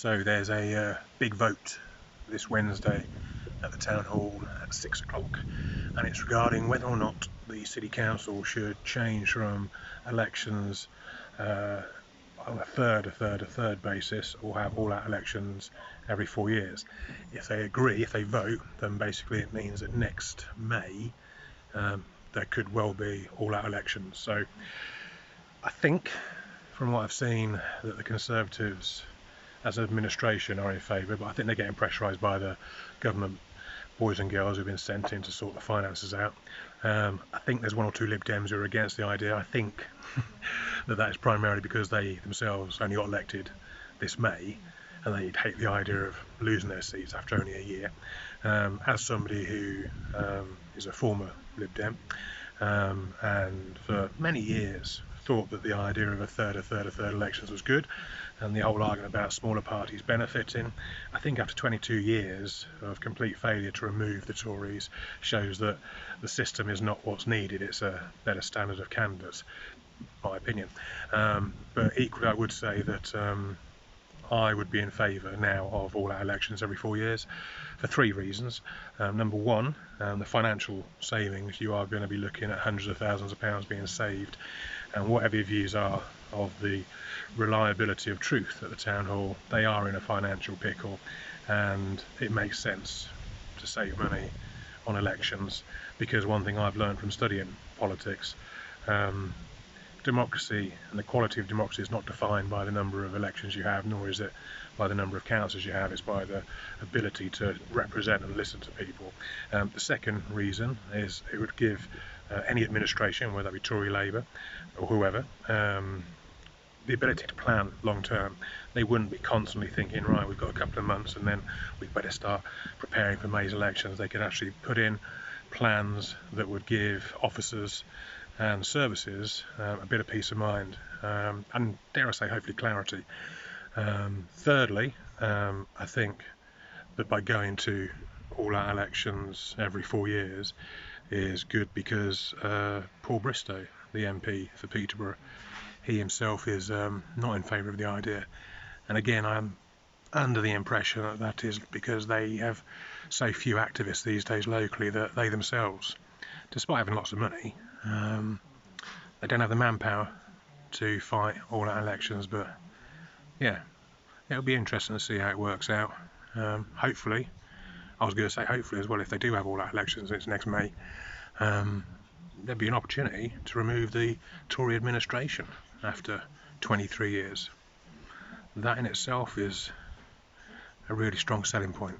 So there's a big vote this Wednesday at the town hall at 6 o'clock, and it's regarding whether or not the city council should change from elections on a third basis, or have all-out elections every 4 years. If they agree, if they vote, then basically it means that next May there could well be all-out elections. So I think, from what I've seen, that the Conservatives as an administration are in favour, but I think they're getting pressurised by the government boys and girls who've been sent in to sort the finances out. I think there's one or two Lib Dems who are against the idea. I think that is primarily because they themselves only got elected this May, and they'd hate the idea of losing their seats after only a year. As somebody who is a former Lib Dem, and for many years thought that the idea of a third elections was good, and the whole argument about smaller parties benefiting, I think after 22 years of complete failure to remove the Tories shows that the system is not what's needed. It's a better standard of candidates, my opinion. But equally I would say that I would be in favour now of all-out elections every 4 years for three reasons. Number one, the financial savings. You are going to be looking at hundreds of thousands of pounds being saved, and whatever your views are of the reliability of truth at the town hall, they are in a financial pickle, and it makes sense to save money on elections, because one thing I've learned from studying politics, democracy and the quality of democracy is not defined by the number of elections you have, nor is it by the number of councillors you have. It's by the ability to represent and listen to people. The second reason is it would give any administration, whether that be Tory, Labour or whoever, the ability to plan long term. They wouldn't be constantly thinking, right, we've got a couple of months and then we'd better start preparing for May's elections. They could actually put in plans that would give officers and services a bit of peace of mind, and dare I say, hopefully clarity. Thirdly, I think that by going to all-out elections every 4 years is good, because Paul Bristow, the MP for Peterborough, he himself is not in favour of the idea. And again, I'm under the impression that that is because they have so few activists these days locally that they themselves, despite having lots of money, they don't have the manpower to fight all-out elections. But yeah, it'll be interesting to see how it works out. Hopefully, I was going to say hopefully as well, if they do have all-out elections and it's next May, there'd be an opportunity to remove the Tory administration after 23 years. That in itself is a really strong selling point.